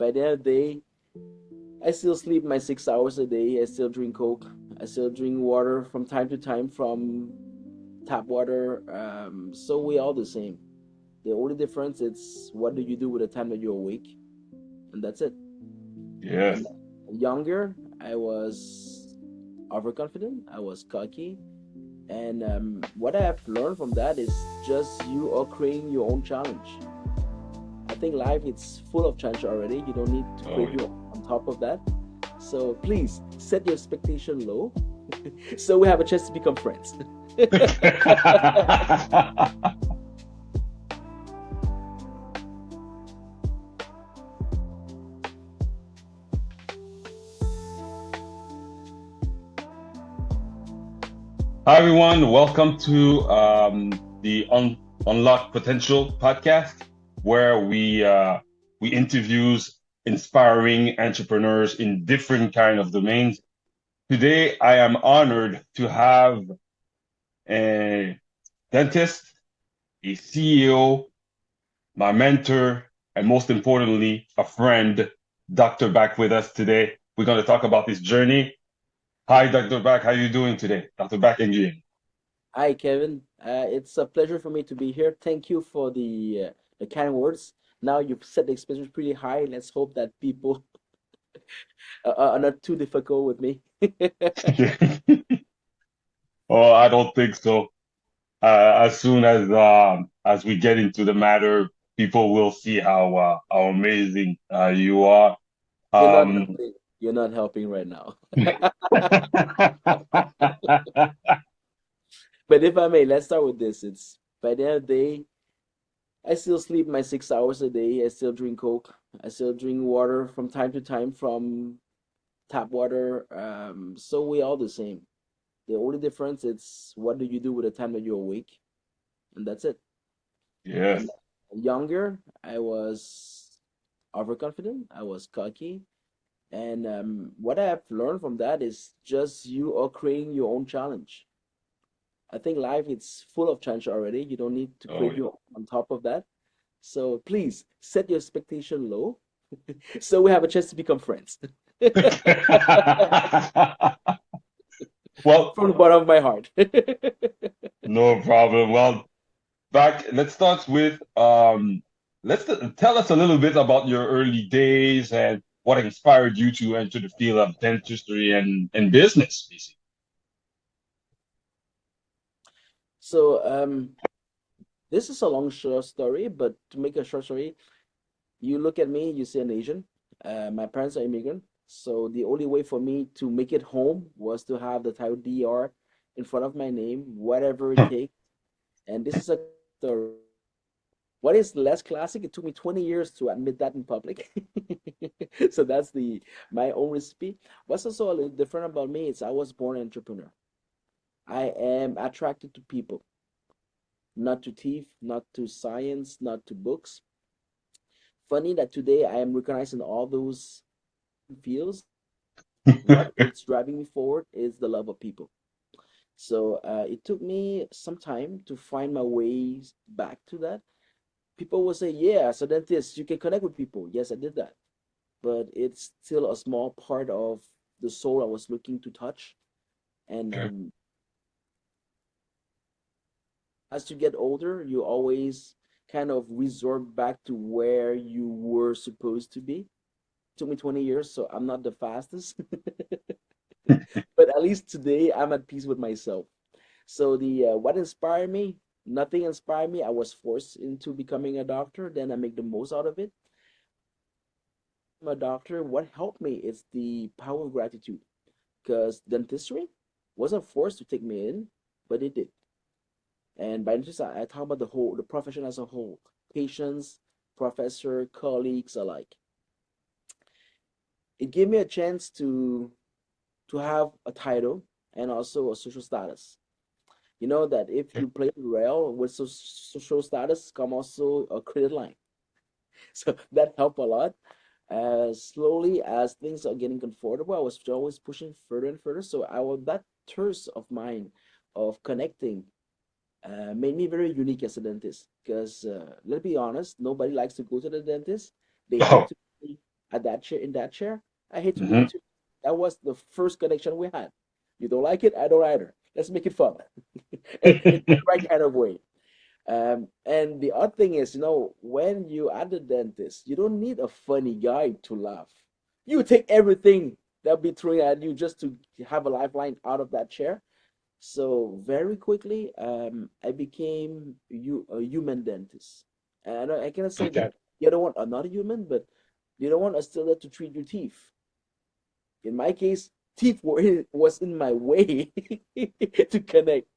by the end of the day, I still sleep my 6 hours a day. I still drink Coke. I still drink water from time to time from tap water. So we all the same. The only difference is what do you do with the time that you're awake, and that's it. Yes. And younger, I was overconfident. I was cocky, and what I have learned from that is just you are creating your own challenge. I think life is full of challenge already. You don't need to Oh, create your on top of that. So please set your expectation low, so we have a chance to become friends. yeah. Hi, everyone. Welcome to the Unlock Potential podcast, where we interviews inspiring entrepreneurs in different kind of domains. Today, I am honored to have a dentist, a CEO, my mentor, and most importantly, a friend, Dr. Back with us today. We're going to talk about this journey. Hi, Dr. Back. How are you doing today? Dr. Back and Jane. Hi, Kevin. It's a pleasure for me to be here. Thank you for the kind words. Now you've set the expectations pretty high. Let's hope that people are not too difficult with me. Oh, I don't think so. As soon as we get into the matter, people will see how amazing you are. You're not Um, helping. You're not helping right now. But if I may, let's start with this. It's by the end of the day, I still sleep my 6 hours a day. I still drink Coke. I still drink water from time to time from tap water. So we all the same. The only difference is what do you do with the time that you're awake, and that's it. And yes. younger, I was overconfident. I was cocky, and what I have learned from that is just you are creating your own challenge. I think life is full of challenge already. You don't need to Oh, create your on top of that. So please set your expectation low, so we have a chance to become friends. yeah. Well, From the bottom of my heart. no problem. Well, back. Let's start with let's tell us a little bit about your early days and what inspired you to enter the field of dentistry and business, basically. So this is a long short story, but to make a short story, you look at me, you see an Asian. My parents are immigrant, so the only way for me to make it home was to have the title DR in front of my name, whatever it takes. And this is a story. What is less classic? It took me 20 years to admit that in public. So that's the my own recipe. What's also a little different about me is I was born an entrepreneur. I am attracted to people, not to thief, not to science, not to books. Funny that today I am recognized in all those fields. What is driving me forward is the love of people. So it took me some time to find my ways back to that. People will say, "Yeah, as a dentist, you can connect with people." Yes, I did that, but it's still a small part of the soul I was looking to touch. And Okay. as you get older, you always kind of resort back to where you were supposed to be. Took me 20 years, so I'm not the fastest. But at least today I'm at peace with myself. So the what inspired me? Nothing inspired me. I was forced into becoming a doctor. Then I make the most out of it. I'm a doctor. What helped me is the power of gratitude. Because dentistry wasn't forced to take me in, but it did. And by dentistry, I talk about the profession as a whole, patients, professor, colleagues alike. It gave me a chance to have a title and also a social status. You know that if you play well with social status, come also a credit line. So that helped a lot. Slowly, as things are getting comfortable, I was always pushing further and further. So I was that thirst of mine of connecting made me very unique as a dentist. Because let's be honest, nobody likes to go to the dentist. They hate Oh, to be at that chair, in that chair, I hate to be Hmm. there too. That was the first connection we had. You don't like it, I don't either. Let's make it fun. And in the right kind of way. And the odd thing is, when you are the dentist, you don't need a funny guy to laugh. You take everything that'll be thrown at you just to have a lifeline out of that chair. So very quickly, I became a human dentist. And I cannot say Okay. that you don't want another human, but you don't want us still there to treat your teeth. In my case, teeth was in my way to connect.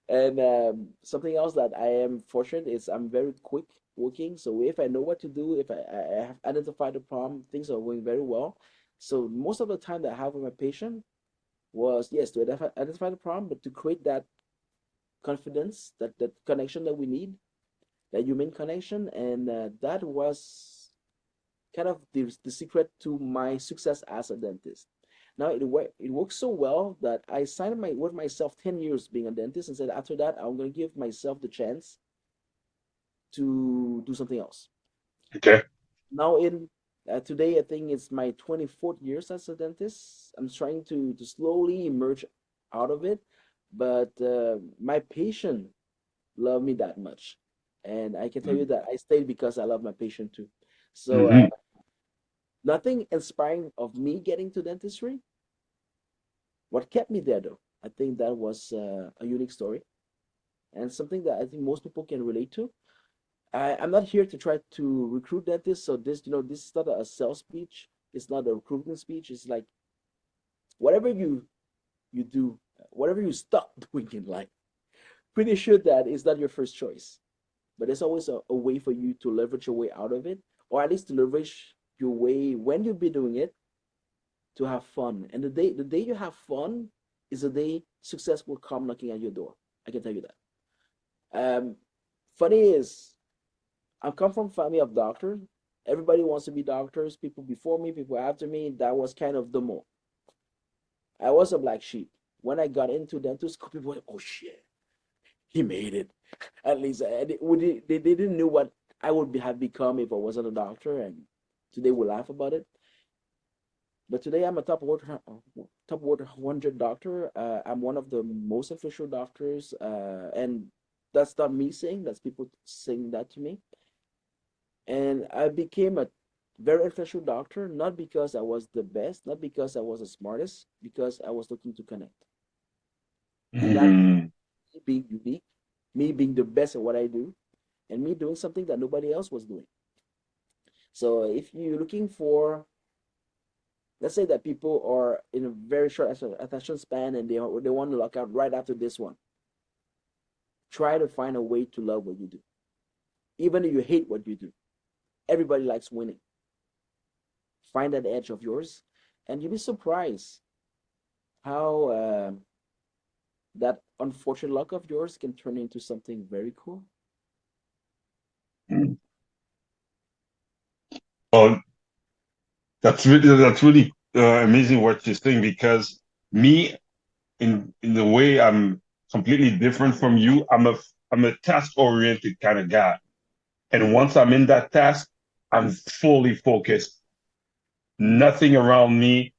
And something else that I am fortunate is I'm very quick working. So if I know what to do, if I have identified the problem, things are going very well. So most of the time that I have with my patient was, yes, to identify the problem, but to create that confidence, that connection that we need, that human connection. And that was kind of the secret to my success as a dentist. Now it worked so well that I signed with myself 10 years being a dentist and said after that I'm going to give myself the chance to do something else. Okay. Now in today I think it's my 24th years as a dentist. I'm trying to slowly emerge out of it, but my patient love me that much, and I can tell you that I stayed because I love my patient too. So Mm-hmm. nothing inspiring of me getting to dentistry. What kept me there, though, I think that was a unique story and something that I think most people can relate to. I'm not here to try to recruit dentists, so this is not a sales speech. It's not a recruitment speech. It's like whatever you do, whatever you stop doing in life. Pretty sure that is not your first choice, but there's always a way for you to leverage your way out of it, or at least to leverage your way when you'll be doing it to have fun. And the day you have fun is the day success will come knocking at your door. I can tell you that. Um, Funny is, I come from a family of doctors. Everybody wants to be doctors. People before me, people after me. That was kind of the mold. I was a black sheep. When I got into dental school, people were like, "Oh shit, he made it." At least they didn't know what I would have become if I wasn't a doctor, and today we laugh about it. But today I'm a top 100 doctor. I'm one of the most influential doctors, and that's not me saying. That's people saying that to me. And I became a very influential doctor, not because I was the best, not because I was the smartest, because I was looking to connect. And that Mm-hmm. me being unique, me being the best at what I do, and me doing something that nobody else was doing. So if you're looking for, let's say that people are in a very short attention span and they want to lock out right after this one, try to find a way to love what you do, even if you hate what you do. Everybody likes winning. Find that edge of yours, and you'll be surprised how that unfortunate luck of yours can turn into something very cool. Well, that's really amazing what you're saying because me in the way I'm completely different from you. I'm a task oriented kind of guy, and once I'm in that task, I'm fully focused. Nothing around me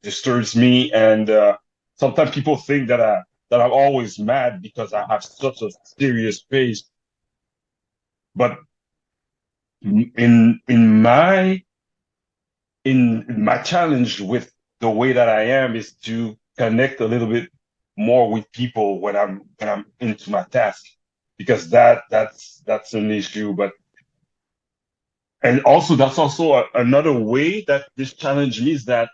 disturbs me, and sometimes people think that I'm always mad because I have such a serious face, but in my challenge with the way that I am is to connect a little bit more with people when I'm into my task because that's an issue. But and also that's also another way that this challenge me is that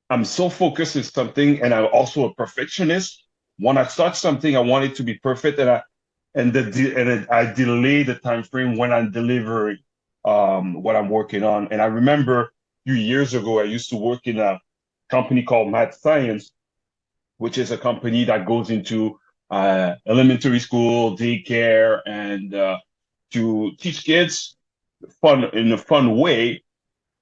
I'm so focused on something and I'm also a perfectionist. When I start something, I want it to be perfect and I delay the time frame when I'm delivering what I'm working on. And I remember a few years ago, I used to work in a company called Math Science, which is a company that goes into elementary school, daycare, and to teach kids fun in a fun way.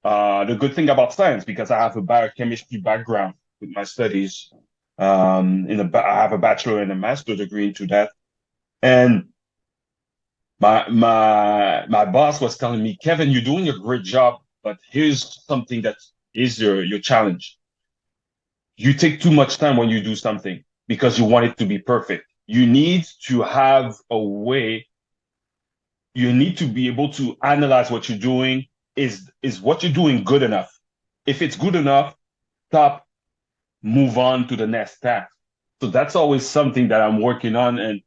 The good thing about science, because I have a biochemistry background with my studies, I have a bachelor and a master degree into that. And My boss was telling me, Kevin, you're doing a great job, but here's something that is your challenge. You take too much time when you do something because you want it to be perfect. You need to have a way, you need to be able to analyze what you're doing. Is what you're doing good enough? If it's good enough, stop, move on to the next task. So that's always something that I'm working on. And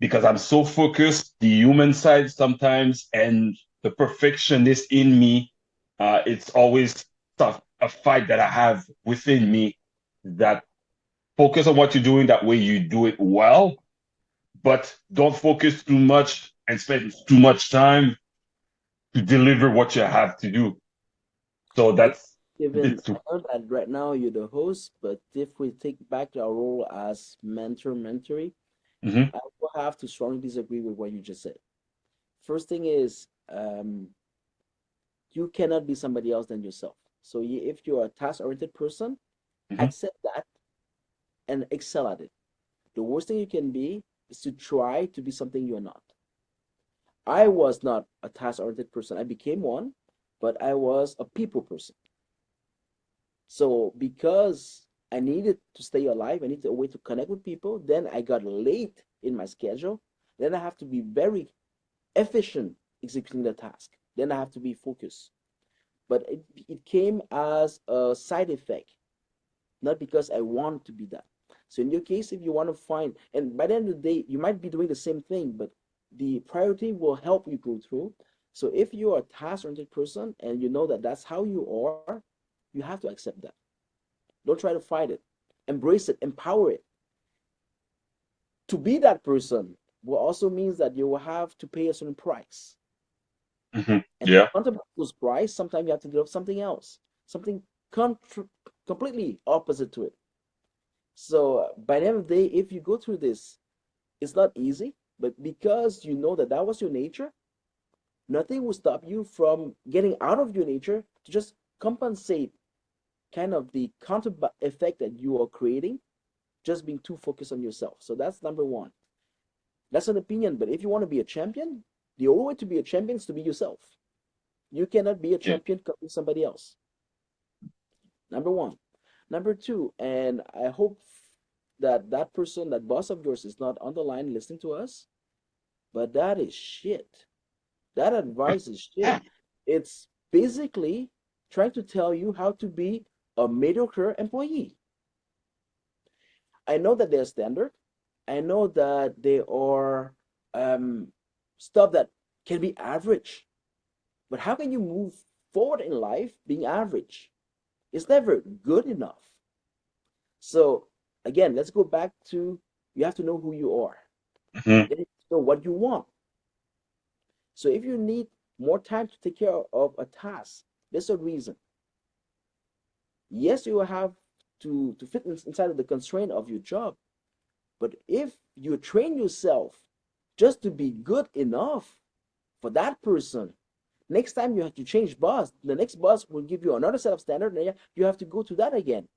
because I'm so focused, the human side sometimes and the perfectionist in me, it's always tough, a fight that I have within me that focus on what you're doing. That way you do it well, but don't focus too much and spend too much time to deliver what you have to do. So Yeah, that's Given, it's I know that right now you're the host, but if we take back our role as mentor-mentee, mhm, I will have to strongly disagree with what you just said. First thing is, you cannot be somebody else than yourself. So if you're a task-oriented person, mhm, accept that and excel at it. The worst thing you can be is to try to be something you're not. I was not a task-oriented person. I became one, but I was a people person. So because I needed to stay alive, I needed a way to connect with people. Then I got late in my schedule. Then I have to be very efficient executing the task. Then I have to be focused. But it came as a side effect, not because I want to be that. So in your case, if you want to find, and by the end of the day, you might be doing the same thing, but the priority will help you go through. So if you're a task-oriented person and you know that that's how you are, you have to accept that. Don't try to fight it. Embrace it, empower it. To be that person will also means that you will have to pay a certain price. mhm. And Yeah, on top of those price, sometimes you have to give up something else, something completely opposite to it. So by the end of the day, if you go through this, it's not easy, but because you know that that was your nature, nothing will stop you from getting out of your nature to just compensate kind of the counter effect that you are creating, just being too focused on yourself. So that's number one. That's an opinion, but if you want to be a champion, the only way to be a champion is to be yourself. You cannot be a yeah. champion copying somebody else. Number one. Number two, and I hope that that person, that boss of yours, is not on the line listening to us, but that is shit. That advice is shit. It's basically trying to tell you how to be a mediocre employee. I know that they're standard. I know that they are um, stuff that can be average. But how can you move forward in life being average? It's never good enough. So again, let's go back to you have to know who you are. Mhm. Then you know what you want. So if you need more time to take care of a task, there's a reason. Yes, you will have to fit inside of the constraint of your job. But if you train yourself just to be good enough for that person, next time you have to change boss, the next boss will give you another set of standard, and you have to go to that again.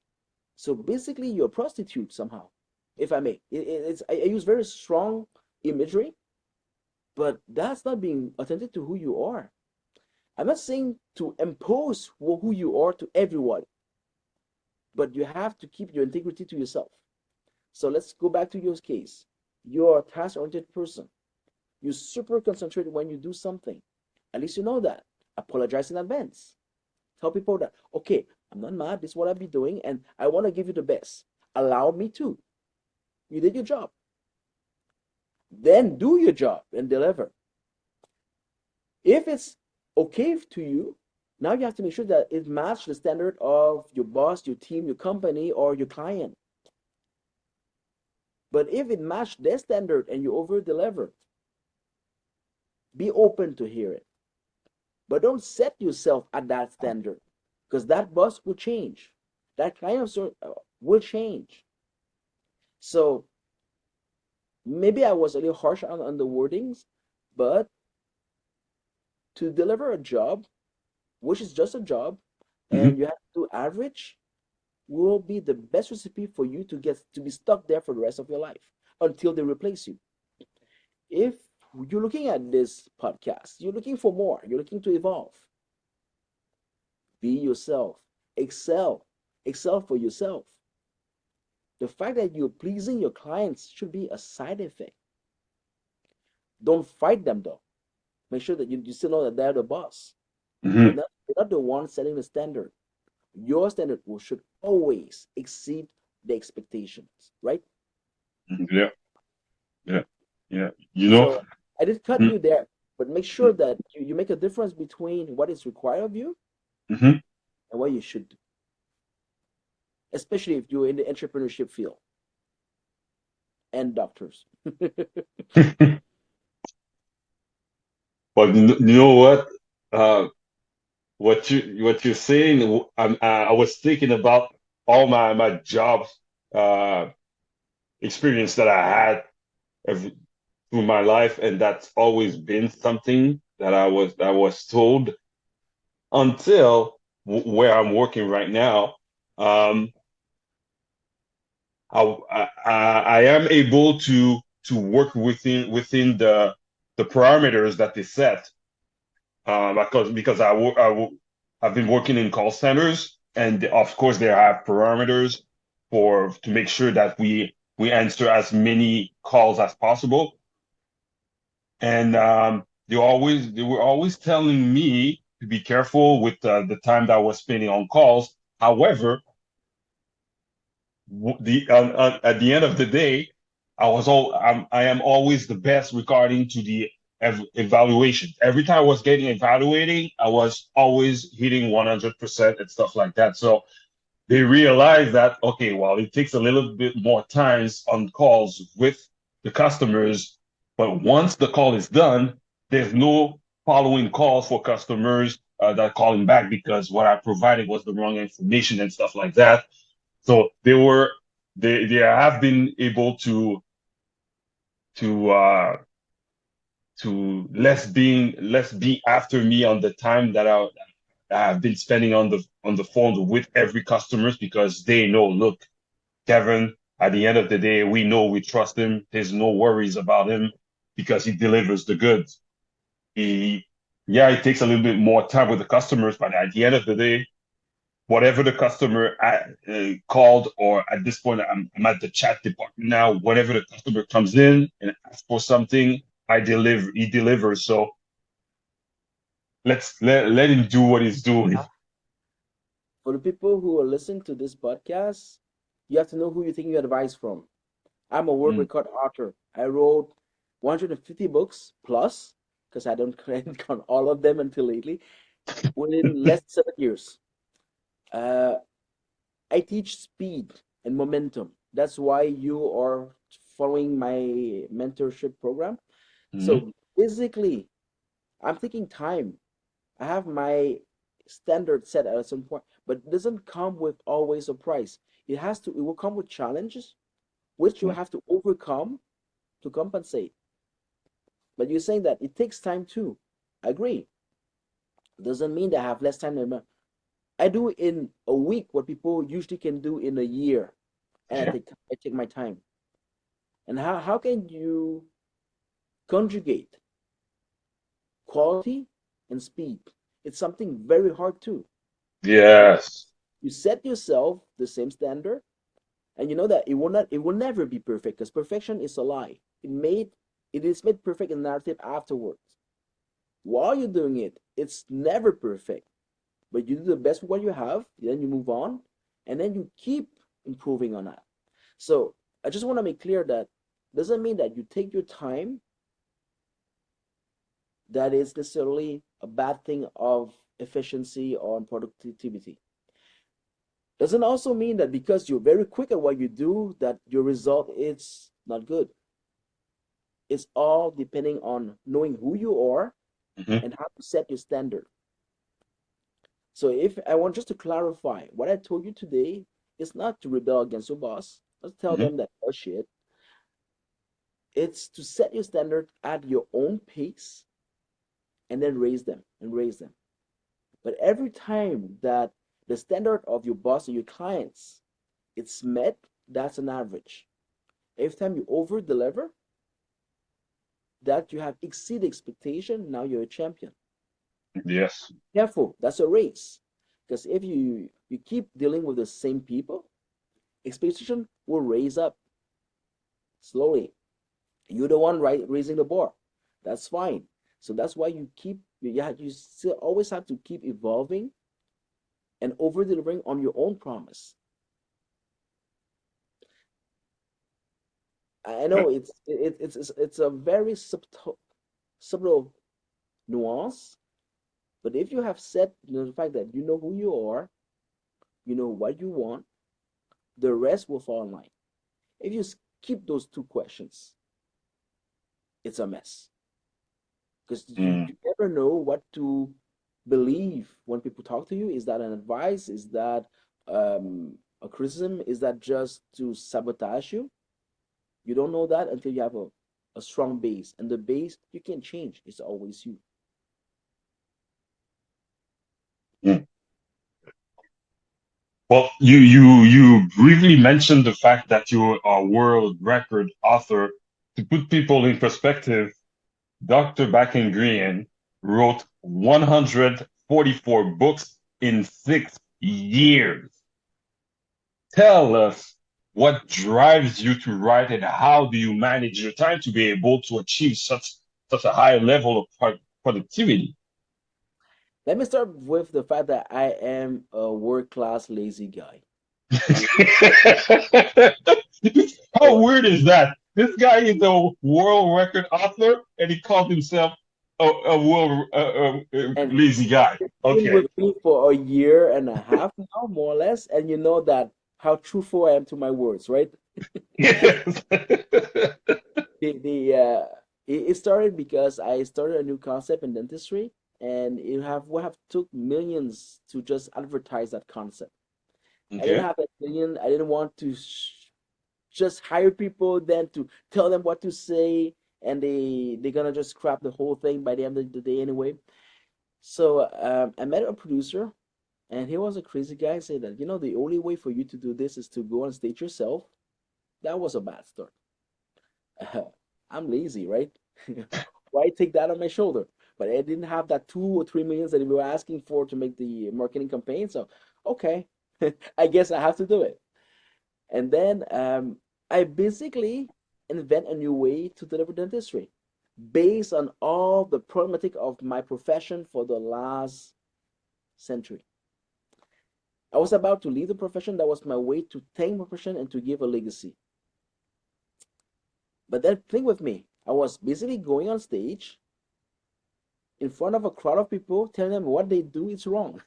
So basically, you're a prostitute somehow, if I may. I use very strong imagery, but that's not being authentic to who you are. I'm not saying to impose who you are to everyone, but you have to keep your integrity to yourself. So let's go back to your case. You're a task-oriented person. You super concentrate when you do something. At least you know that. Apologize in advance. Tell people that, okay, I'm not mad. This is what I'll be doing, and I want to give you the best. Allow me to. You did your job. Then do your job and deliver. If it's okay to you, now you have to make sure that it matches the standard of your boss, your team, your company, or your client. But if it matched their standard and you over deliver, be open to hear it. But don't set yourself at that standard because that boss will change. That client will change. So maybe I was a little harsh on the wordings, but to deliver a job, which is just a job, Mhm. and you have to do average, will be the best recipe for you to get to be stuck there for the rest of your life until they replace you. If you're looking at this podcast, you're looking for more, you're looking to evolve. Be yourself, excel, excel for yourself. The fact that you're pleasing your clients should be a side effect. Don't fight them though. Make sure that you still know that they're the boss. Hmm. They're not the one setting the standard. Your standard should always exceed the expectations, right? Yeah, yeah, yeah. You know, So I did cut mm-hmm. you there, but make sure that you make a difference between what is required of you Mm-hmm. and what you should do, especially if you're in the entrepreneurship field and doctors. But you know what? Uh, what you're saying, I was thinking about all my job uh, experience that I had every, through my life, and that's always been something that I was told until where I'm working right now. Um, I am able to work within the parameters that they set because I've been working in call centers, and of course they have parameters for to make sure that we answer as many calls as possible. And they were always telling me to be careful with the time that I was spending on calls. However, at the end of the day, I am always the best regarding to the evaluation. Every time I was getting evaluating, I was always hitting 100% and stuff like that. So they realized that, okay, well, it takes a little bit more times on calls with the customers, but once the call is done, there's no following calls for customers that are calling back because what I provided was the wrong information and stuff like that. So they have been able to uh to less be after me on the time that I've been spending on the phone with every customers because they know, look, Kevin, at the end of the day, we know we trust him. There's no worries about him because he delivers the goods. He Yeah, it takes a little bit more time with the customers, but at the end of the day, whatever the customer called, or at this point, I'm at the chat department now. Whenever the customer comes in and asks for something, I deliver. He delivers. So let him do what he's doing. For the people who are listening to this podcast, you have to know who you're taking your advice from. I'm a world Mm. record author. I wrote 150 books plus, because I don't count all of them until lately, within less than 7 years. Uh, I teach speed and momentum. That's why you are following my mentorship program. Mhm. So basically, I'm taking time. I have my standard set at some point, but it doesn't come with always a price. It will come with challenges, which you have to overcome to compensate. But you're saying that it takes time too. I agree. Doesn't mean that I have less time than I do in a week what people usually can do in a year. And Yeah. I take my time. And how can you conjugate quality and speed? It's something very hard too. And Yes. you set yourself the same standard, and you know that it will never be perfect because perfection is a lie. It is made perfect in narrative afterwards. While you're doing it, it's never perfect. But you do the best with what you have, then you move on, and then you keep improving on that. So I just want to make clear that doesn't mean that you take your time, that is necessarily a bad thing of efficiency or productivity. Doesn't also mean that because you're very quick at what you do, that your result is not good. It's all depending on knowing who you are Hmm. and how to set your standard. So if I want just to clarify, what I told you today is not to rebel against your boss, not to tell Hmm. them that oh shit. It's to set your standard at your own pace and then raise them and raise them. But every time that the standard of your boss or your clients it's met, that's an average. Every time you over deliver, that you have exceeded expectation, now you're a champion. Yes. Careful, that's a race. Because if you keep dealing with the same people, expectation will raise up slowly. You're the one raising the bar. That's fine. So that's why you still always have to keep evolving and over delivering on your own promise. I know it's a very subtle nuance, but if you have set the fact that you know who you are, you know what you want, the rest will fall in line. If you skip those two questions, it's a mess. Because you never know what to believe when people talk to you. Is that an advice? Is that a criticism? Is that just to sabotage you? You don't know that until you have a strong base. And the base you can change. It's always you. Mm. Well, you briefly mentioned the fact that you're a world record author. To put people in perspective, Dr. Bakengrian wrote 144 books in 6 years. Tell us what drives you to write and how do you manage your time to be able to achieve such a high level of productivity? Let me start with the fact that I am a world-class lazy guy. How So, weird is that? This guy is a world record author and he calls himself a world and lazy guy. you've been Okay. with me for a year and a half now, more or less, and you know that how truthful I am to my words, right? Yes. It started because I started a new concept in dentistry, and we have took millions to just advertise that concept. I didn't Okay. have that million. I didn't want to just hire people then to tell them what to say, and they're gonna just scrap the whole thing by the end of the day anyway. So I met a producer, and he was a crazy guy. Said that the only way for you to do this is to go on stage yourself. That was a bad start. I'm lazy, right? Why take that on my shoulder? But I didn't have that 2 or 3 millions that we were asking for to make the marketing campaign. So, okay, I guess I have to do it. And then I basically invent a new way to deliver dentistry based on all the problematic of my profession for the last century. I was about to leave the profession. That was my way to thank my profession and to give a legacy. But then think with me. I was basically going on stage in front of a crowd of people, telling them what they do is wrong.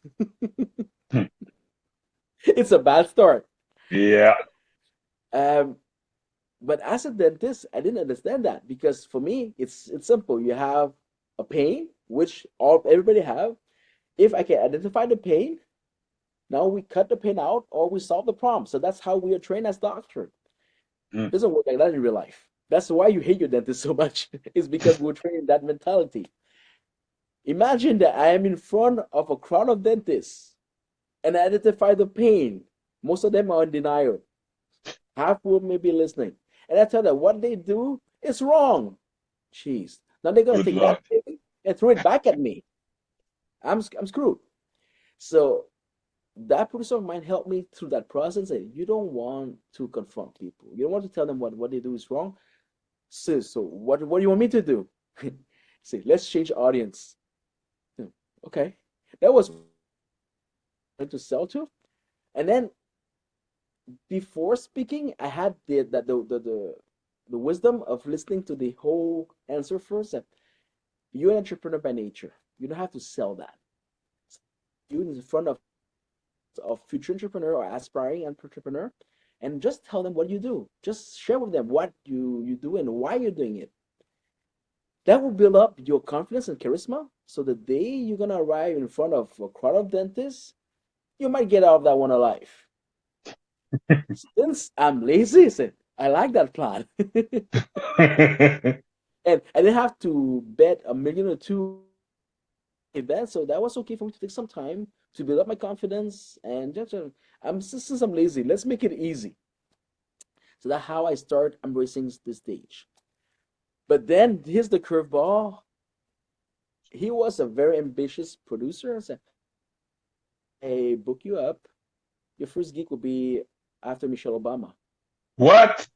It's a bad start. Yeah. Um, but as a dentist, I didn't understand that because for me, it's simple. You have a pain, which everybody have. If I can identify the pain, now we cut the pain out or we solve the problem. So that's how we are trained as doctor. Mm. It doesn't work like that in real life. That's why you hate your dentist so much. It's because we're trained in that mentality. Imagine that I am in front of a crowd of dentists and I identify the pain. Most of them are in denial. Half will maybe listening. And I tell them what they do is wrong. Jeez. Now they're gonna Good take that luck. thing and throw it back at me. I'm screwed. So that producer of mine helped me through that process and say, you don't want to confront people. You don't want to tell them what they do is wrong. So what do you want me to do? Say, let's change audience. Okay. That was to sell to. And then before speaking, I had the wisdom of listening to the whole answer first. And you're an entrepreneur by nature. You don't have to sell that. You in front of future entrepreneur or aspiring entrepreneur, and just tell them what you do. Just share with them what you do and why you're doing it. That will build up your confidence and charisma. So the day you're gonna arrive in front of a crowd of dentists, you might get out of that one alive. Since I'm lazy, I like that plan. And I didn't have to bet a million or two event, so that was okay for me to take some time to build up my confidence and just since I'm lazy, let's make it easy. So that's how I start embracing the stage. But then here's the curveball. He was a very ambitious producer. I said, "Hey, book you up. Your first gig will be after Michelle Obama." What?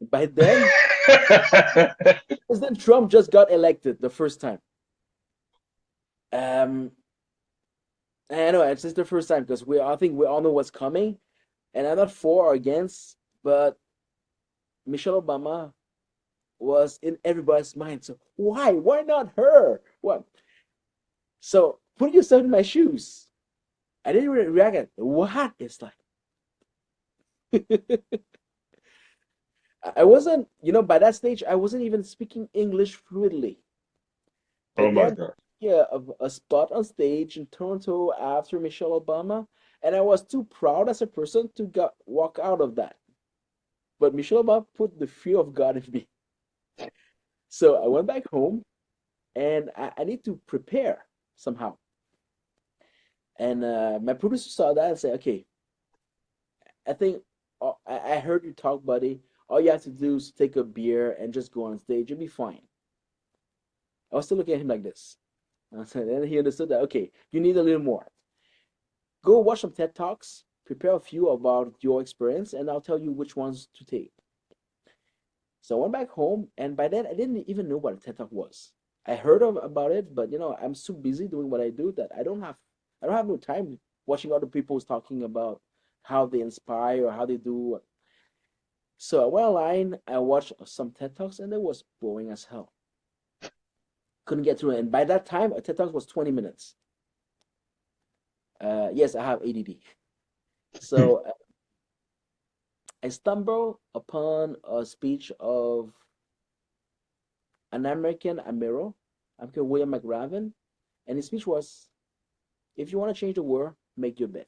By then, President Trump just got elected the first time. Um, I know it's just the first time because I think we all know what's coming, and I'm not for or against, but Michelle Obama was in everybody's mind. So why? Why not her? What? So put yourself in my shoes. I didn't really react at what it's like. I wasn't, by that stage, I wasn't even speaking English fluidly. Oh But my then, God. yeah, a spot on stage in Toronto after Michelle Obama, and I was too proud as a person to walk out of that. But Michelle Obama put the fear of God in me. So I went back home, and I need to prepare somehow. And my producer saw that and said, "Okay, I think I heard you talk, buddy. All you have to do is take a beer and just go on stage. You'll be fine." I was still looking at him like this. And then he understood that, okay, you need a little more. Go watch some TED Talks, prepare a few about your experience, and I'll tell you which ones to take. So I went back home, and by then I didn't even know what a TED Talk was. I heard about it, but I'm so busy doing what I do that I don't have no time watching other people talking about how they inspire or how they do. So I went online, I watched some TED Talks, and it was boring as hell. Couldn't get through it. And by that time, a TED Talk was 20 minutes. Yes, I have ADD. So I stumbled upon a speech of an American admiral, William McRaven, and his speech was, "If you want to change the world, make your bed."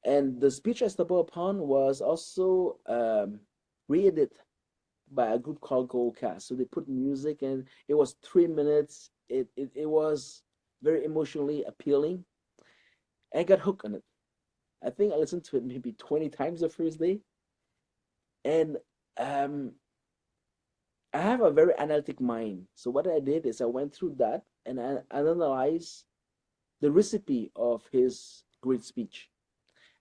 And the speech I stumbled upon was also re-edited by a group called Goldcast. So they put music, and it was 3 minutes. It was very emotionally appealing. I got hooked on it. I think I listened to it maybe 20 times the first day. And I have a very analytic mind. So what I did is I went through that and I analyzed the recipe of his great speech.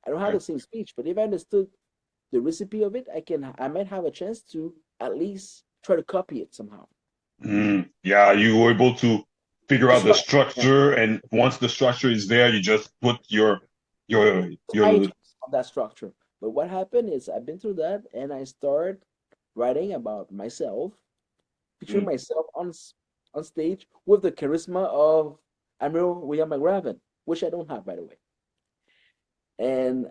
I don't have Okay. the same speech, but if I understood the recipe of it, I might have a chance to at least try to copy it somehow. Yeah, you were able to figure The out the structure, yeah, structure, and once the structure is there, you just put your titles of that structure. But what happened is I've been through that and I started writing about myself, picturing mm, myself on stage with the charisma of Admiral William McRaven, which I don't have, by the way. And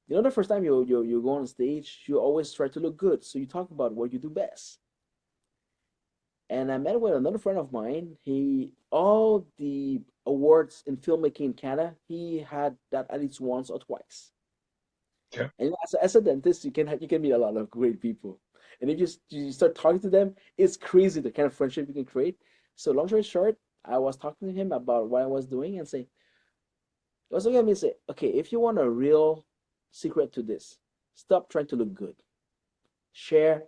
the first time you go on stage, you always try to look good, so you talk about what you do best. And I met with another friend of mine. He all the awards in filmmaking in Canada, he had that at least once or twice. okay. And as a dentist, you can meet a lot of great people. And if you start talking to them, it's crazy the kind of friendship you can create. So long story short, I was talking to him about what I was doing and say, he was looking at me and say, "Okay, if you want a real secret to this, stop trying to look good. Share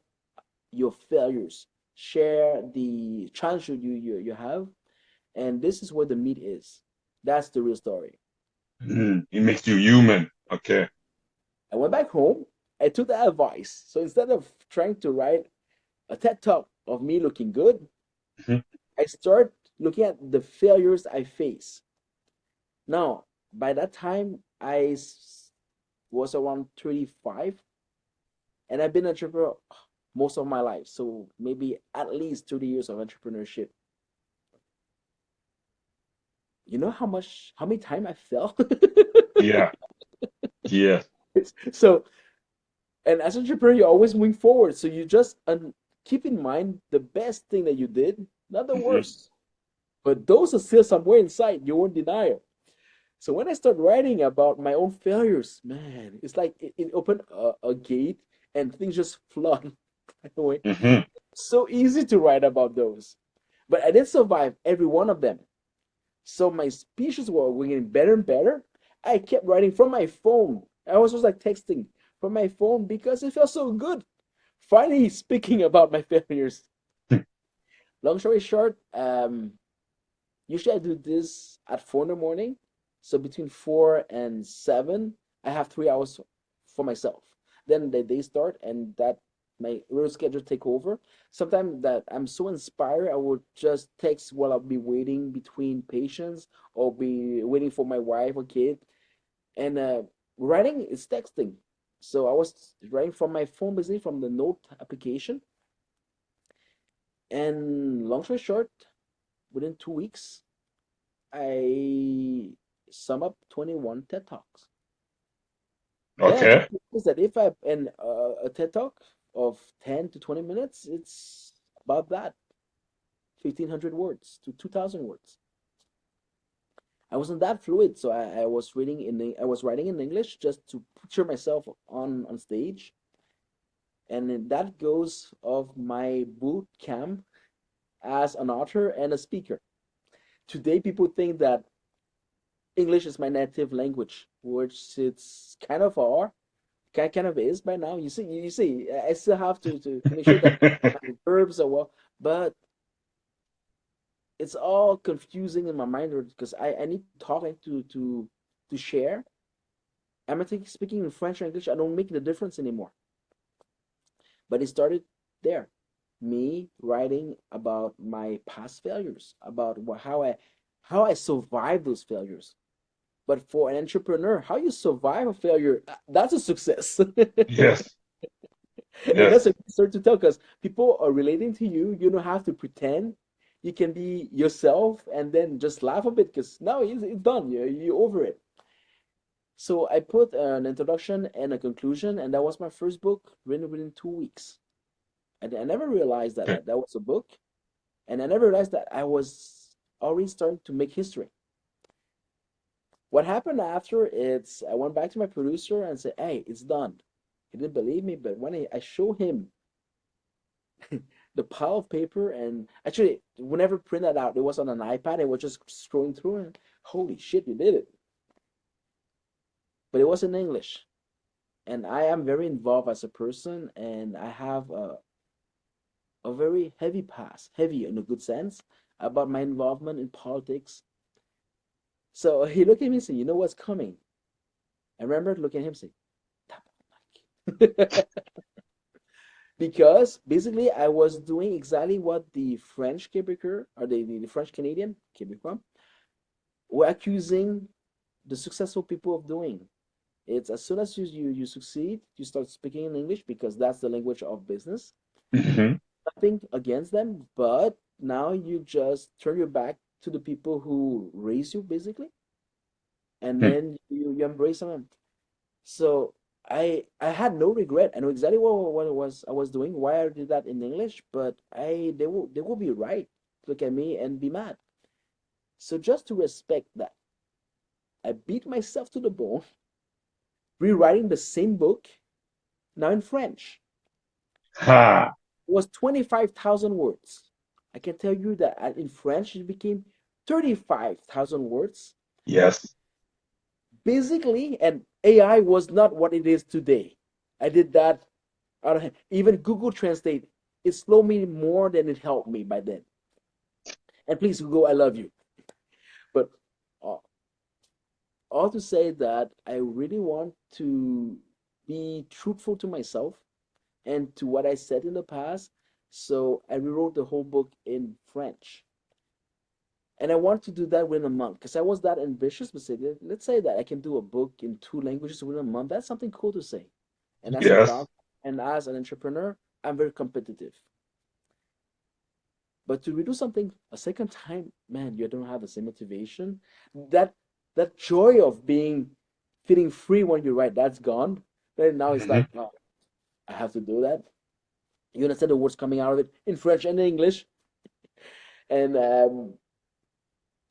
your failures. Share the challenge you have, and this is where the meat is. That's the real story." It makes you human. Okay. I went back home. I took that advice. So instead of trying to write a TED talk of me looking good, Mhm. I start looking at the failures I face. Now, by that time, was around 35, and I've been an entrepreneur most of my life. So maybe at least 30 years of entrepreneurship. You know how many times I fell? Yeah. Yeah. So, and as an entrepreneur, you're always moving forward. So you just keep in mind the best thing that you did, not the Mhm. worst. But those are still somewhere inside. You won't deny it. So when I start writing about my own failures, man, it's like it opened a gate and things just flood away. Mhm. So easy to write about those. But I did survive every one of them. So my speeches were getting better and better. I kept writing from my phone. I was just like texting from my phone because it felt so good. finally speaking about my failures. Long story short, usually I do this at 4 in the morning. So between 4 and 7, I have 3 hours for myself. Then the day start and that my real schedule take over. Sometimes that I'm so inspired, I would just text while I'll be waiting between patients or be waiting for my wife or kid. And writing is texting. So I was writing from my phone, basically from the note application. And long story short, within 2 weeks, I sum up 21 TED Talks. Then I Okay. just realized that if I and a TED Talk of 10 to 20 minutes, it's about that 1,500 words to 2,000 words. I wasn't that fluid, so I was I was writing in English just to picture myself on stage, and then that goes of my boot camp as an author and a speaker. Today, people think that English is my native language, which it's kind of are, kind of is by now. You see, I still have to make sure that my verbs are well, but it's all confusing in my mind because I need talking to share. I'm not speaking in French or English. I don't make the difference anymore. But it started there, me writing about my past failures, about how I survived those failures. But for an entrepreneur, how you survive a failure, that's a success. Yes. And that's Yes. a good story to tell because people are relating to you. You don't have to pretend. You can be yourself and then just laugh a bit because now it's done. You're over it. So I put an introduction and a conclusion, and that was my first book written within 2 weeks. And I never realized that Okay. that was a book, and I never realized that I was already starting to make history. What happened after it's I went back to my producer and said, "Hey, it's done." He didn't believe me, but when I showed him the pile of paper, and actually, we never printed that out. It was on an iPad. It was just scrolling through, and holy shit, you did it! But it was in English, and I am very involved as a person, and I have a very heavy past, heavy in a good sense, about my involvement in politics. So he looked at me and said, "You know what's coming?" I remember looking at him and saying, because basically I was doing exactly what the French Quebecer or the French Canadian Quebecois were accusing the successful people of doing. It's as soon as you succeed, you start speaking in English because that's the language of business. Hmm. Nothing against them, but now you just turn your back to the people who raise you basically, and then you embrace them. So I had no regret. I know exactly what I was doing, why I did that in English, but they will be right. Look at me and be mad. So just to respect that, I beat myself to the bone, rewriting the same book now in French. Ha. It was 25,000 words. I can tell you that in French it became 35,000 words. Yes. Basically, and AI was not what it is today. I did that out of hand. Even Google Translate, it slowed me more than it helped me by then. And please, Google, I love you. But uh, all to say that I really want to be truthful to myself and to what I said in the past. So I rewrote the whole book in French. And I want to do that within a month because I was that ambitious. But say, let's say that I can do a book in two languages within a month. That's something cool to say. And as a Yes. founder and as an entrepreneur, I'm very competitive. But to redo something a second time, man, you don't have the same motivation. That that joy of being feeling free when you write, that's gone. Then now it's Hmm. like, oh, I have to do that. You understand the words coming out of it in French and English. And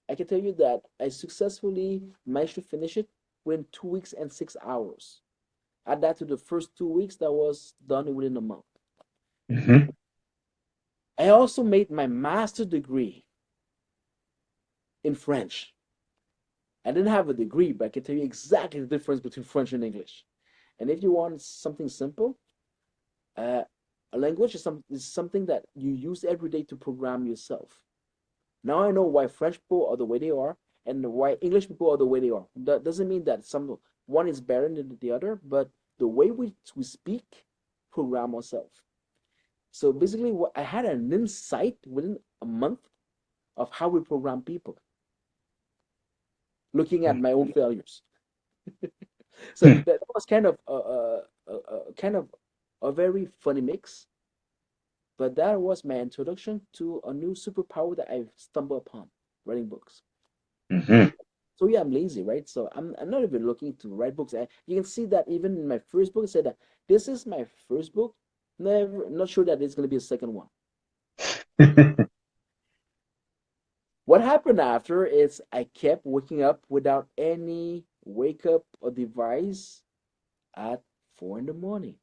I can tell you that I successfully managed to finish it within 2 weeks and 6 hours. Add that to the first 2 weeks that was done within a month. Hmm. I also made my master degree in French. I didn't have a degree, but I can tell you exactly the difference between French and English. And if you want something simple, A language is something that you use every day to program yourself. Now I know why French people are the way they are and why English people are the way they are. That doesn't mean that one is better than the other, but the way we speak program ourselves. So basically, I had an insight within a month of how we program people, looking at my own failures. So that was kind of a very funny mix, but that was my introduction to a new superpower that I stumbled upon, writing books. Mm-hmm. So yeah, I'm lazy, right? So I'm not even looking to write books. You can see that even in my first book, I said that this is my first book. Not sure that it's going to be a second one. What happened after is I kept waking up without any wake up or device at 4 in the morning.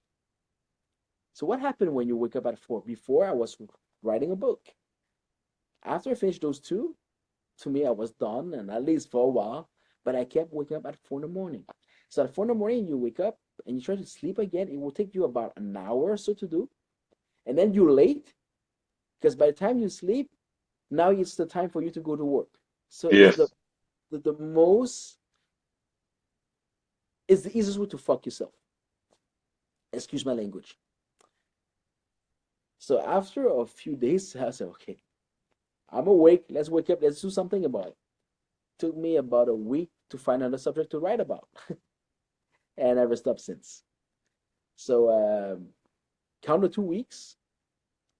So what happened when you wake up at 4? Before I was writing a book. After I finished those two, to me I was done, and at least for a while, but I kept waking up at 4 in the morning. So at 4 in the morning you wake up and you try to sleep again, it will take you about an hour or so to do. And then you're late because by the time you sleep, now it's the time for you to go to work. So Yes. it's the easiest way to fuck yourself. Excuse my language. So after a few days, I said, okay, I'm awake. Let's wake up. Let's do something about it. Took me about a week to find another subject to write about. And I never stopped since. So count the 2 weeks,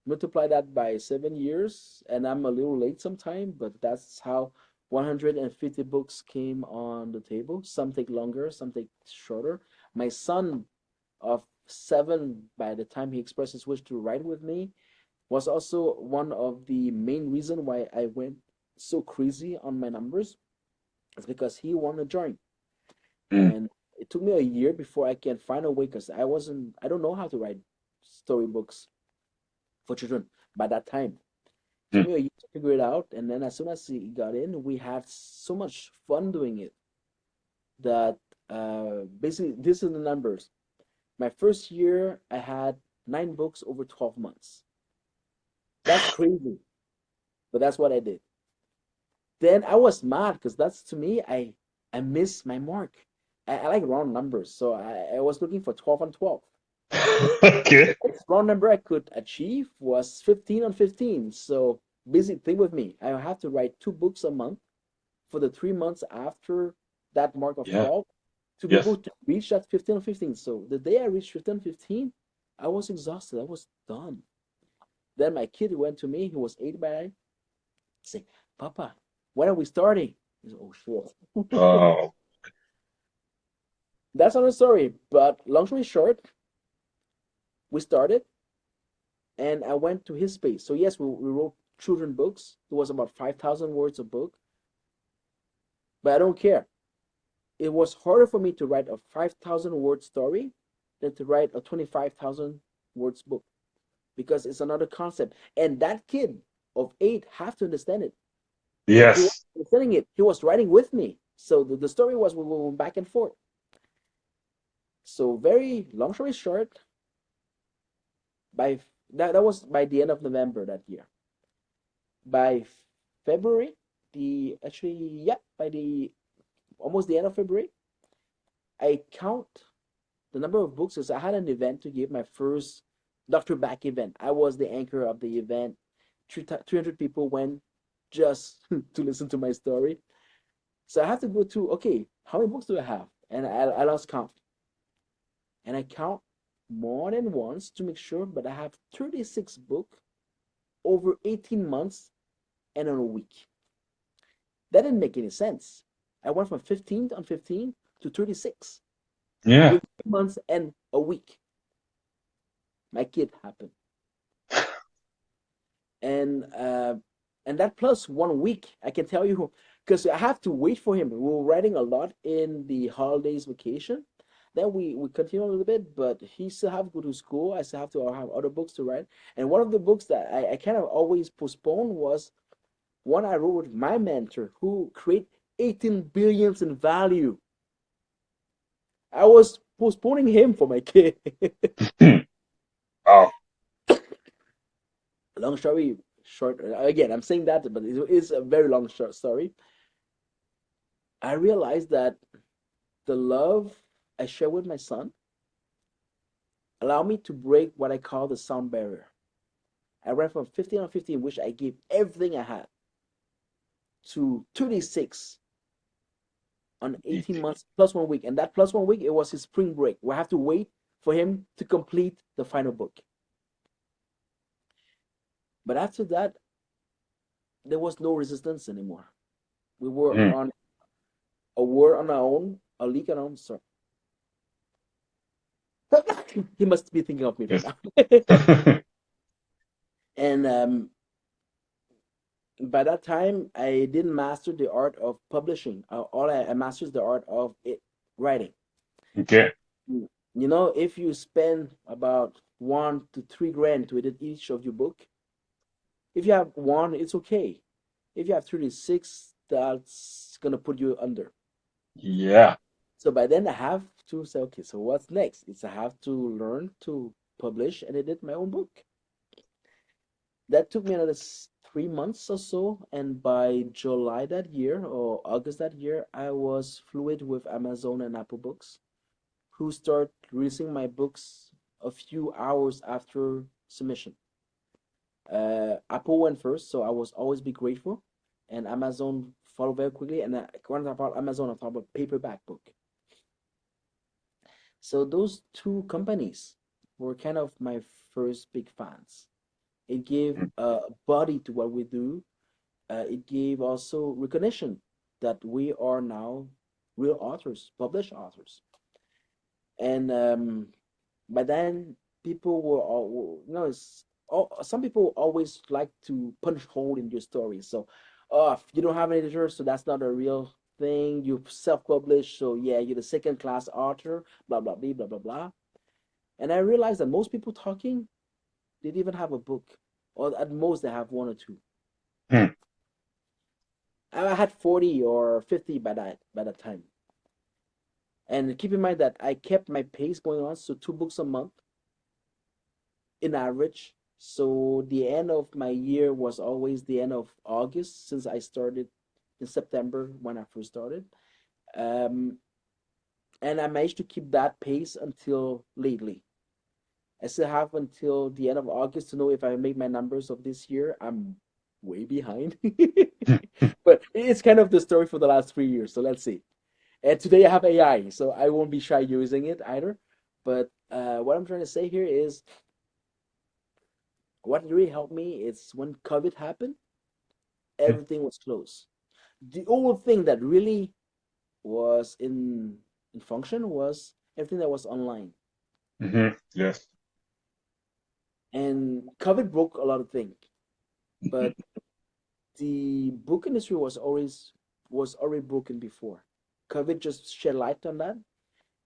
multiply that by 7 years, and I'm a little late sometime, but that's how 150 books came on the table. Some take longer, some take shorter. My son of 7, by the time he expressed his wish to write with me, was also one of the main reason why I went so crazy on my numbers. It's because he wanted to join. And it took me a year before I can find a way because I don't know how to write storybooks for children by that time. It took me a year to figure it out. And then as soon as he got in, we had so much fun doing it that basically, this is the numbers. My first year, I had 9 books over 12 months. That's crazy, but that's what I did. Then I was mad because that's, to me, I missed my mark. I like round numbers, so I was looking for 12 on 12. Okay. The next round number I could achieve was 15 on 15. So busy thing with me. I have to write 2 books a month for the 3 months after that mark of Yeah. 12 to be Yes. able to reach that 15 on 15. So the day I reached 15 on 15, I was exhausted. I was done. Then my kid went to me. He was 8 by then. Say, Papa, when are we starting? He said, oh, shit. Oh. That's another story. But long story short, we started and I went to his space. So yes, we wrote children books. It was about 5,000 words a book. But I don't care. It was harder for me to write a 5,000 word story than to write a 25,000 words book because it's another concept. And that kid of 8 have to understand it. He was Yes. understanding it. He was writing with me. So the story was we went back and forth. So very long story short, by that was by the end of November that year. By February, by the almost the end of February, I count the number of books because I had an event to give my first Dr. Back event. I was the anchor of the event. 300 people went just to listen to my story. So I have to go to, okay, how many books do I have? And I lost count. And I count more than once to make sure, but I have 36 books over 18 months and in a week. That didn't make any sense. I went from 15 on 15 to 36 Yeah. with 2 months and a week. My kid happened. And that plus 1 week, I can tell you, because I have to wait for him. We were writing a lot in the holidays vacation. Then we continue a little bit, but he still have to go to school. I still have to have other books to write. And one of the books that I kind of always postpone was one I wrote with my mentor who create 18 billions in value. I was postponing him for my kid. Oh. Long story short, again, I'm saying that, but it is a very long short story. I realized that the love I share with my son allow me to break what I call the sound barrier. I went from 15 on 15, which I gave everything I had, to 36 on 18 Eating. months plus 1 week. And that plus 1 week, it was his spring break. We have to wait for him to complete the final book. But after that, there was no resistance anymore. We were Mm. on a war on our own, a league on our own. Sorry. He must be thinking of me right Yes. now. And by that time, I didn't master the art of publishing. All I mastered the art of writing. Okay. You know, if you spend about 1 to 3 grand to edit each of your book, if you have one, it's okay. If you have 36, that's gonna put you under. Yeah. So by then I have to say, okay, so what's next? It's I have to learn to publish and edit my own book. That took me another 3 months or so, and by July that year or August that year, I was fluid with Amazon and Apple Books, who start releasing my books a few hours after submission. Apple went first, so I was always be grateful, and Amazon followed very quickly. And when I talk about Amazon, I talk about paperback book. So those two companies were kind of my first big fans. It gave Mm. a body to what we do. It gave also recognition that we are now real authors, published authors. And by then, people were all, you know, some people always like to punch hole in your story. So, oh, if you don't have an editor, so that's not a real thing. You self-published, so yeah, you're the second-class author. Blah blah blah blah blah blah. And I realized that most people talking, they didn't even have a book, or at most they have one or two. Mm. I had 40 or 50 by that time. And keep in mind that I kept my pace going on, so 2 books a month in average. So the end of my year was always the end of August, since I started in September when I first started. Um, and I managed to keep that pace until lately. I still have until the end of August to know if I make my numbers of this year. I'm way behind. But it's kind of the story for the last 3 years. So let's see. And today I have AI, so I won't be shy using it either. But what I'm trying to say here is what really helped me is when COVID happened, everything was closed. The only thing that really was in function was everything that was online. Mm-hmm. Yes. And COVID broke a lot of things, but the book industry was already broken before. COVID just shed light on that,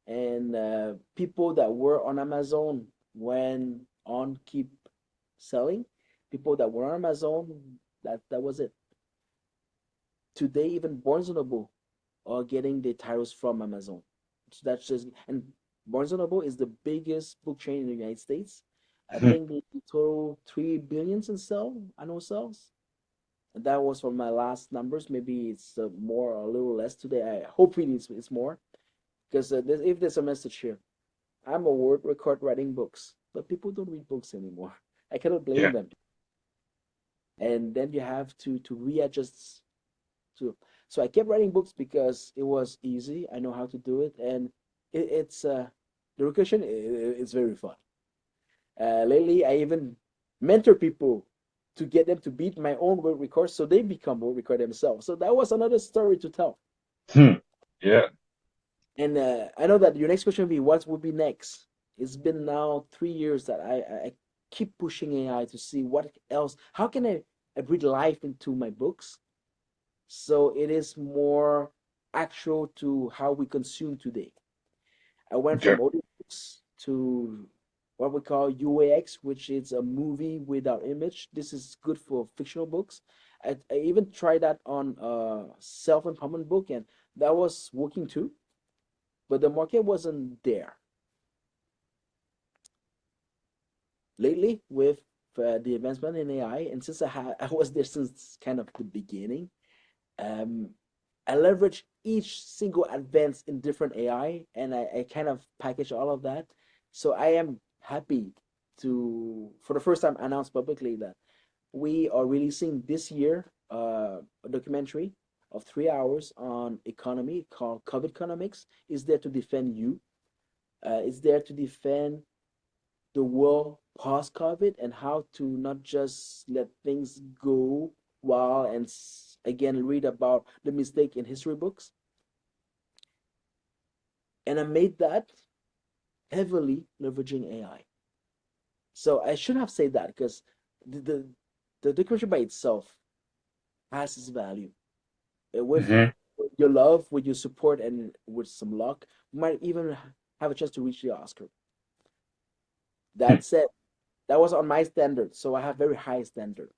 and people that were on Amazon went on keep selling. People that were on Amazon, that was it. Today, even Barnes and Noble are getting the titles from Amazon. So that's just, and Barnes and Noble is the biggest book chain in the United States. I Mhm. think the total 3 billions in annual sales. That was from my last numbers. Maybe it's more or a little less today. I hope it's more, because if there's a message here, I'm a word record writing books, but people don't read books anymore. I cannot blame Yeah. them. And then you have to readjust to. So I kept writing books because it was easy. I know how to do it, and it's the recursion is very fun. Lately, I even mentor people to get them to beat my own word record, so they become word record themselves. So that was another story to tell. Hmm. Yeah. And I know that your next question will be, what would be next? It's been now 3 years that I keep pushing AI to see what else, how can I breathe life into my books so it is more actual to how we consume today. I went Okay. from audiobooks to what we call UAX, which is a movie without image. This is good for fictional books. I even tried that on a self-empowerment book, and that was working too, but the market wasn't there. Lately, with the advancement in AI, and since I was there since kind of the beginning, um, I leverage each single advance in different AI, and I kind of package all of that. So I am happy to, for the first time, announce publicly that we are releasing this year a documentary of 3 hours on economy called COVID Economics. Is there to defend you. It's there to defend the world post COVID and how to not just let things go while and again read about the mistake in history books. And I made that heavily leveraging AI. So I should have said that because the, the, the documentary by itself has its value. With Hmm. your love, with your support, and with some luck, we might even have a chance to reach the Oscar. That said, that was on my standard, so I have very high standard.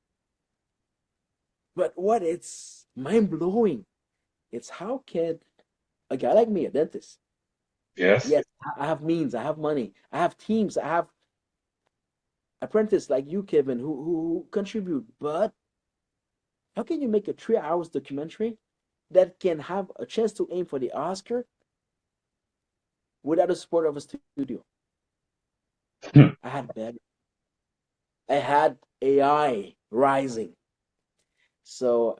But what it's mind blowing, it's how can a guy like me, a dentist, Yes. yes, I have means, I have money, I have teams, I have apprentices like you, Kevin, who contribute. But how can you make a 3 hours documentary that can have a chance to aim for the Oscar without the support of a studio? I had better. I had AI rising. So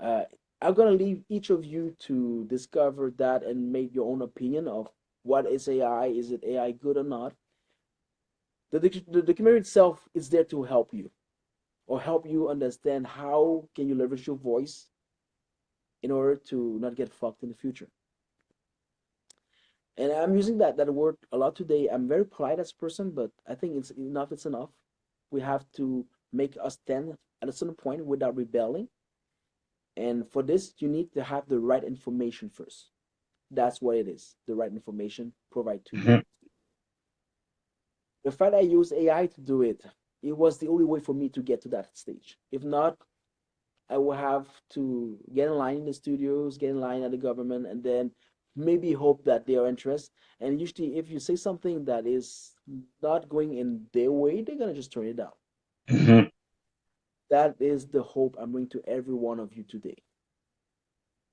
I'm gonna leave each of you to discover that and make your own opinion of what is AI. Is it AI good or not? The documentary itself is there to help you or help you understand how can you leverage your voice in order to not get fucked in the future. And I'm using that word a lot today. I'm very polite as a person, but I think it's enough. It's enough. We have to make us stand at a certain point without rebelling. And for this, you need to have the right information first. That's what it is. The right information provide to you. Hmm. The fact I use AI to do it, it was the only way for me to get to that stage. If not, I will have to get in line in the studios, get in line at the government, and then maybe hope that they are interested. And usually, if you say something that is not going in their way, they're gonna just turn it down. Hmm. That is the hope I'm bringing to every one of you today.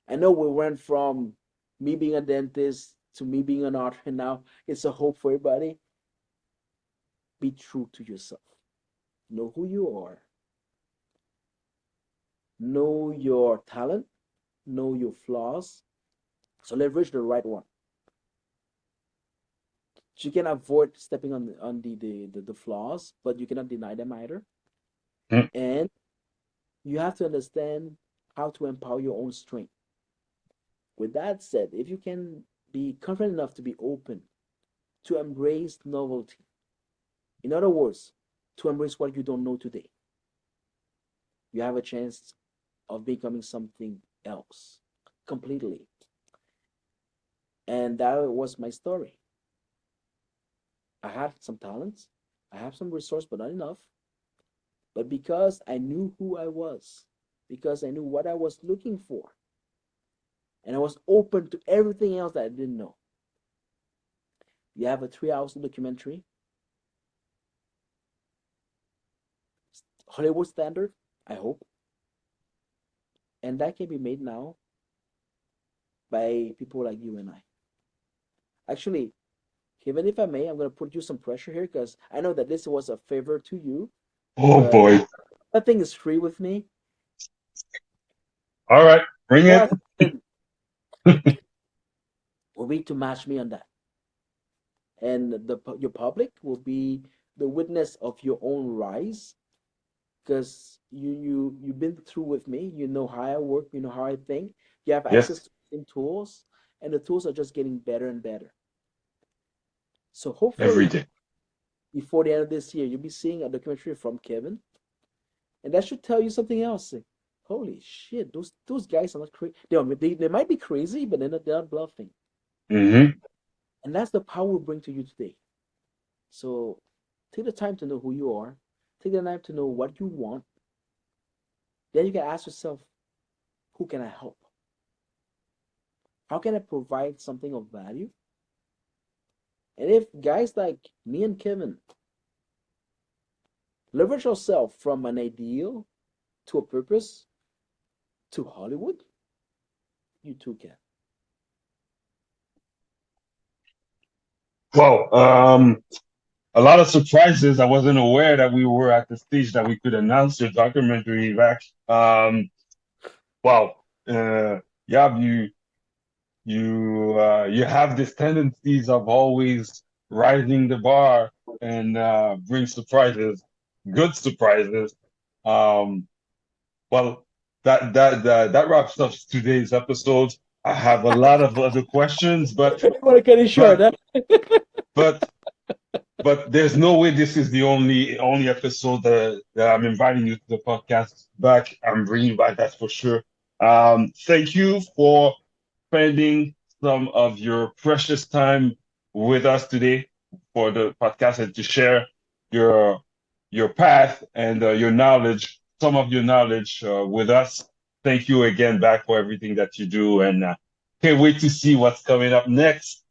I know we went from me being a dentist to me being an author, and now it's a hope for everybody. Be true to yourself. Know who you are. Know your talent. Know your flaws. So leverage the right one. You can avoid stepping on the flaws, but you cannot deny them either. And you have to understand how to empower your own strength. With that said, if you can be confident enough to be open, to embrace novelty, in other words, to embrace what you don't know today, you have a chance of becoming something else completely. And that was my story. I had some talents, I have some resource, but not enough. But because I knew who I was, because I knew what I was looking for, and I was open to everything else that I didn't know. You have a 3 hours documentary, Hollywood standard, I hope, and that can be made now by people like you and I. Actually, even if I may, I'm going to put you some pressure here because I know that this was a favor to you, Oh but boy. nothing is free with me. All right, bring it. What will be to match me on that? And your public will be the witness of your own rise because you've been through with me. You know how I work. You know how I think. You have access Yes, to the same tools, and the tools are just getting better and better. So every hopefully, day. before the end of this year, you'll be seeing a documentary from Kevin, and that should tell you something else. Like, holy shit, those guys are not crazy. They might be crazy, but they're not bluffing. Hmm. And that's the power we bring to you today. So take the time to know who you are. Take the time to know what you want. Then you can ask yourself, who can I help? How can I provide something of value? And if guys like me and Kevin leverage yourself from an ideal to a purpose to Hollywood, you too can. Well, a lot of surprises. I wasn't aware that we were at the stage that we could announce your documentary back. Wow, yeah, you have these tendencies of always rising the bar and bring surprises, good surprises. Well, that wraps up today's episode. I have a lot of other questions, but I want to cut it short, huh? but but there's no way this is the only episode that I'm inviting you to the podcast back. I'm bringing you back, that's for sure. Thank you for spending some of your precious time with us today for the podcast and to share your path and your knowledge, some of your knowledge with us. Thank you again back for everything that you do, and can't wait to see what's coming up next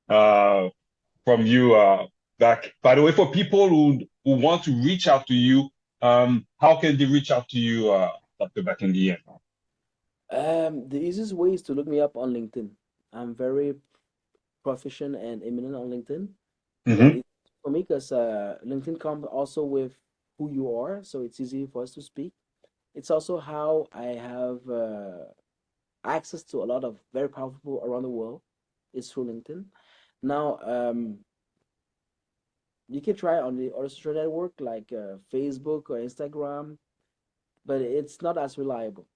from you back. By the way, for people who want to reach out to you, how can they reach out to you, Dr. Back in the end? The easiest way is to look me up on LinkedIn. I'm very proficient and eminent on LinkedIn. But Mm-hmm. it's for me because LinkedIn comes also with who you are, so it's easy for us to speak. It's also how I have access to a lot of very powerful people around the world. It's through LinkedIn. Now, you can try on the other social network like Facebook or Instagram, but it's not as reliable.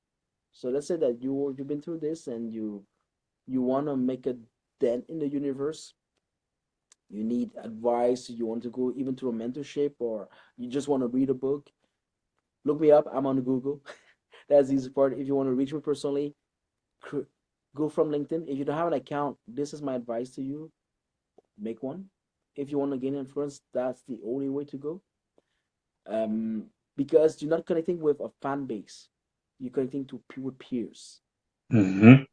So let's say that you've been through this and you want to make a dent in the universe. You need advice. You want to go even to a mentorship, or you just want to read a book. Look me up. I'm on Google. That's the easy part. If you want to reach me personally, go from LinkedIn. If you don't have an account, this is my advice to you: make one. If you want to gain influence, that's the only way to go. Um, because you're not connecting with a fan base, you're connecting with peers. Mm-hmm.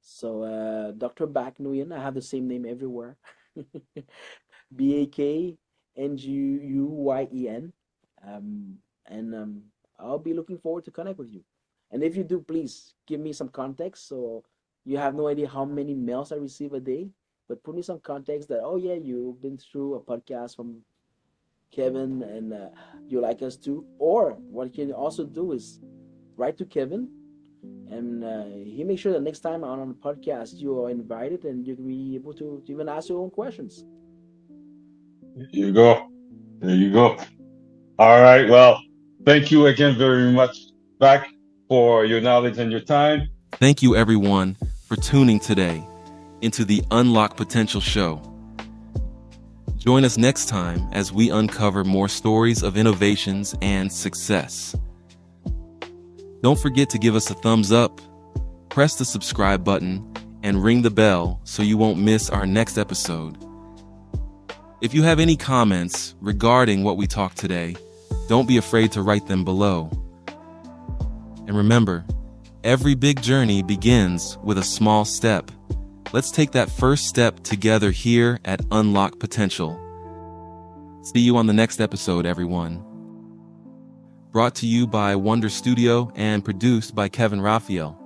So, Dr. Bak Nguyen, I have the same name everywhere. BAKNGUYEN. And I'll be looking forward to connect with you. And if you do, please give me some context. So you have no idea how many mails I receive a day, but put me some context that, oh yeah, you've been through a podcast from Kevin and you like us too. Or what you can also do is write to Kevin and he makes sure that next time on the podcast you are invited and you can be able to even ask your own questions. There you go. There you go. All right. Well, thank you again very much back for your knowledge and your time. Thank you, everyone, for tuning today into the Unlock Potential Show. Join us next time as we uncover more stories of innovations and success. Don't forget to give us a thumbs up, press the subscribe button, and ring the bell so you won't miss our next episode. If you have any comments regarding what we talked today, don't be afraid to write them below. And remember, every big journey begins with a small step. Let's take that first step together here at Unlock Potential. See you on the next episode, everyone. Brought to you by Wonder Studio and produced by Kevin Raphael.